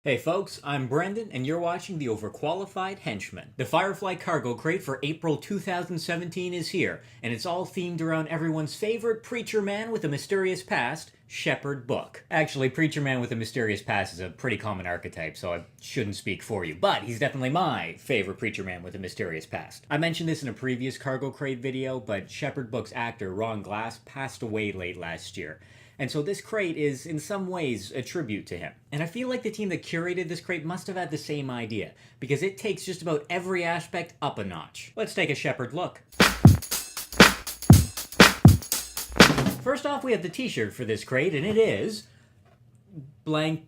Hey folks, I'm Brendan, and you're watching The Overqualified Henchman. The Firefly Cargo Crate for April 2017 is here, and it's all themed around everyone's favorite preacher man with a mysterious past, Shepherd Book. Actually, preacher man with a mysterious past is a pretty common archetype, so I shouldn't speak for you, but he's definitely my favorite preacher man with a mysterious past. I mentioned this in a previous Cargo Crate video, but Shepherd Book's actor, Ron Glass, passed away late last year. And so this crate is, in some ways, a tribute to him. And I feel like the team that curated this crate must have had the same idea, because it takes just about every aspect up a notch. Let's take a Shepherd look. First off, we have the t-shirt for this crate, and it is blank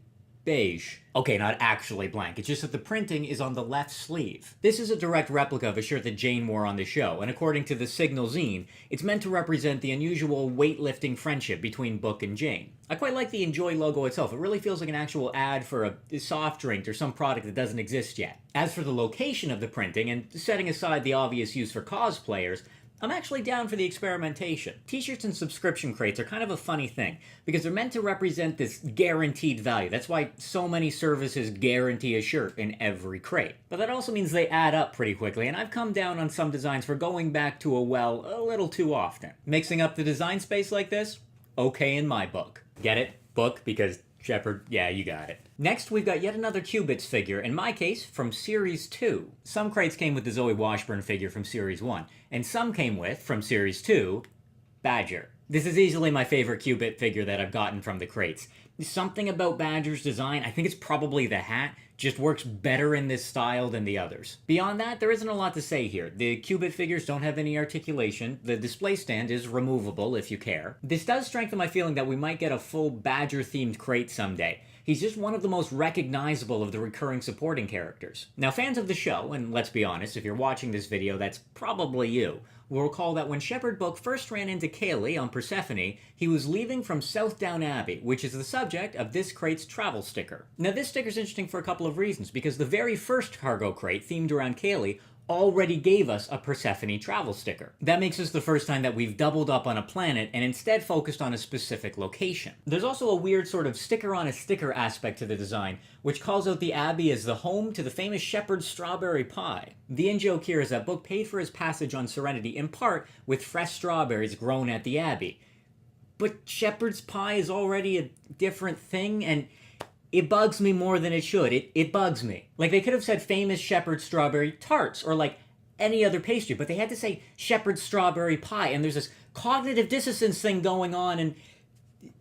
beige. Okay, not actually blank, it's just that the printing is on the left sleeve. This is a direct replica of a shirt that Jane wore on the show, and according to the Signal zine, it's meant to represent the unusual weightlifting friendship between Book and Jane. I quite like the Enjoy logo itself. It really feels like an actual ad for a soft drink or some product that doesn't exist yet. As for the location of the printing, and setting aside the obvious use for cosplayers, I'm actually down for the experimentation. T-shirts and subscription crates are kind of a funny thing, because they're meant to represent this guaranteed value. That's why so many services guarantee a shirt in every crate. But that also means they add up pretty quickly, and I've come down on some designs for going back to a little too often. Mixing up the design space like this? Okay in my book. Get it? Book, because Shepherd, yeah, you got it. Next, we've got yet another Cubits figure, in my case, from Series 2. Some crates came with the Zoe Washburn figure from Series 1, and some came with, from Series 2, Badger. This is easily my favorite Cubit figure that I've gotten from the crates. Something about Badger's design, I think it's probably the hat, just works better in this style than the others. Beyond that, there isn't a lot to say here. The Cubit figures don't have any articulation, the display stand is removable if you care. This does strengthen my feeling that we might get a full Badger-themed crate someday. He's just one of the most recognizable of the recurring supporting characters. Now, fans of the show, and let's be honest, if you're watching this video, that's probably you, will recall that when Shepherd Book first ran into Kaylee on Persephone, he was leaving from Southdown Abbey, which is the subject of this crate's travel sticker. Now, this sticker's interesting for a couple of reasons, because the very first cargo crate themed around Kaylee already gave us a Persephone travel sticker. That makes this the first time that we've doubled up on a planet and instead focused on a specific location. There's also a weird sort of sticker on a sticker aspect to the design, which calls out the Abbey as the home to the famous Shepherd's strawberry pie. The in-joke here is that Book paid for his passage on Serenity in part with fresh strawberries grown at the Abbey. But Shepherd's pie is already a different thing, and it bugs me more than it should. It bugs me. Like, they could have said famous Shepherd strawberry tarts, or like any other pastry, but they had to say Shepherd strawberry pie, and there's this cognitive dissonance thing going on, and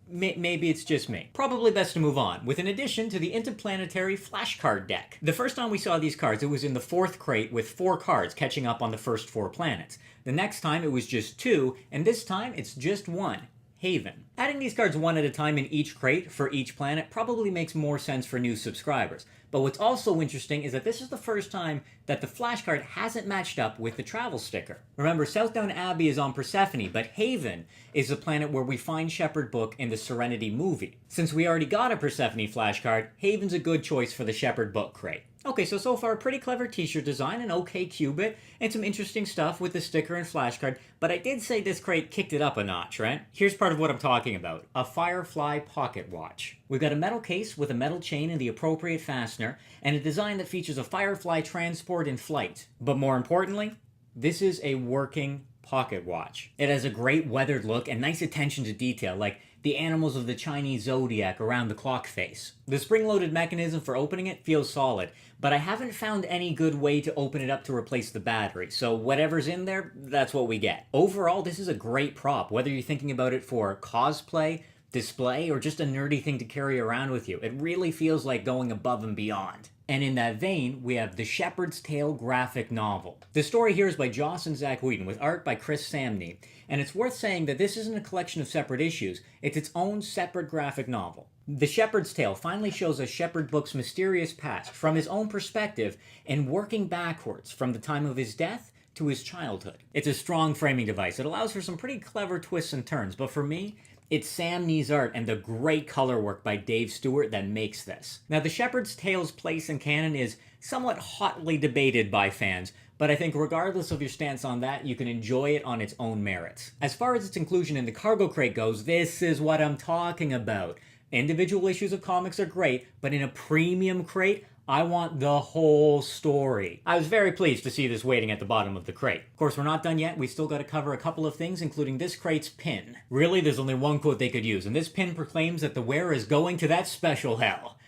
maybe it's just me. Probably best to move on, with an addition to the interplanetary flashcard deck. The first time we saw these cards, it was in the 4th crate with 4 cards catching up on the first 4 planets. The next time it was just 2, and this time it's just 1. Haven. Adding these cards one at a time in each crate for each planet probably makes more sense for new subscribers. But what's also interesting is that this is the first time that the flashcard hasn't matched up with the travel sticker. Remember, Southdown Abbey is on Persephone, but Haven is the planet where we find Shepherd Book in the Serenity movie. Since we already got a Persephone flashcard, Haven's a good choice for the Shepherd Book crate. Okay, so far, pretty clever t-shirt design, an okay Cubit, and some interesting stuff with the sticker and flashcard, but I did say this crate kicked it up a notch, right? Here's part of what I'm talking about. A Firefly pocket watch. We've got a metal case with a metal chain and the appropriate fastener, and a design that features a Firefly transport in flight. But more importantly, this is a working pocket watch. It has a great weathered look and nice attention to detail, like the animals of the Chinese zodiac around the clock face. The spring-loaded mechanism for opening it feels solid, but I haven't found any good way to open it up to replace the battery, so whatever's in there, that's what we get. Overall, this is a great prop, whether you're thinking about it for cosplay, display, or just a nerdy thing to carry around with you. It really feels like going above and beyond. And in that vein, we have the Shepherd's Tale graphic novel. The story here is by Joss and Zach Whedon, with art by Chris Samnee, and it's worth saying that this isn't a collection of separate issues, it's its own separate graphic novel. The Shepherd's Tale finally shows us Shepherd Book's mysterious past from his own perspective and working backwards from the time of his death to his childhood. It's a strong framing device. It allows for some pretty clever twists and turns, but for me, it's Sam Nee's art and the great color work by Dave Stewart that makes this. Now, the Shepherd's Tale's place in canon is somewhat hotly debated by fans, but I think regardless of your stance on that, you can enjoy it on its own merits. As far as its inclusion in the cargo crate goes, this is what I'm talking about. Individual issues of comics are great, but in a premium crate, I want the whole story. I was very pleased to see this waiting at the bottom of the crate. Of course, we're not done yet. We still got to cover a couple of things, including this crate's pin. Really, there's only one quote they could use, and this pin proclaims that the wearer is going to that special hell.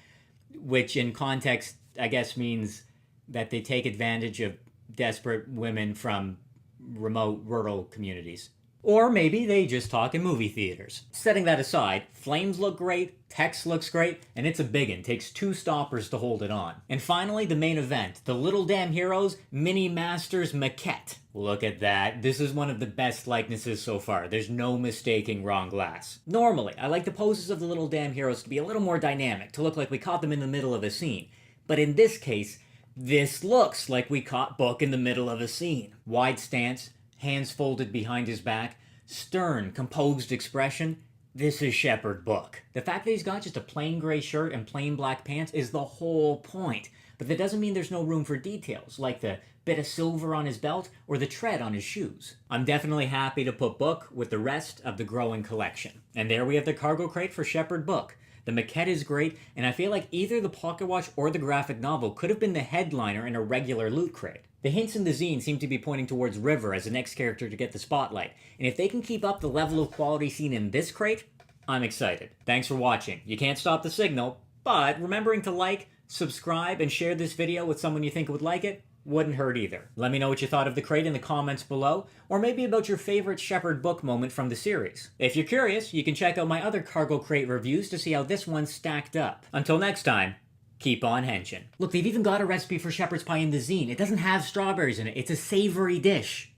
Which, in context, I guess means that they take advantage of desperate women from remote rural communities. Or maybe they just talk in movie theaters. Setting that aside, flames look great, text looks great, and it's a biggin'. Takes 2 stoppers to hold it on. And finally, the main event, the Little Damn Heroes Mini Masters Maquette. Look at that. This is one of the best likenesses so far. There's no mistaking Ron Glass. Normally, I like the poses of the Little Damn Heroes to be a little more dynamic, to look like we caught them in the middle of a scene. But in this case, this looks like we caught Book in the middle of a scene. Wide stance, hands folded behind his back, stern, composed expression. This is Shepherd Book. The fact that he's got just a plain gray shirt and plain black pants is the whole point. But that doesn't mean there's no room for details, like the bit of silver on his belt or the tread on his shoes. I'm definitely happy to put Book with the rest of the growing collection. And there we have the cargo crate for Shepherd Book. The maquette is great, and I feel like either the pocket watch or the graphic novel could have been the headliner in a regular loot crate. The hints in the zine seem to be pointing towards River as the next character to get the spotlight, and if they can keep up the level of quality seen in this crate, I'm excited. Thanks for watching. You can't stop the signal, but remembering to like, subscribe, and share this video with someone you think would like it wouldn't hurt either. Let me know what you thought of the crate in the comments below, or maybe about your favorite Shepherd Book moment from the series. If you're curious, you can check out my other cargo crate reviews to see how this one stacked up. Until next time, keep on henching. Look, they've even got a recipe for shepherd's pie in the zine. It doesn't have strawberries in it. It's a savory dish.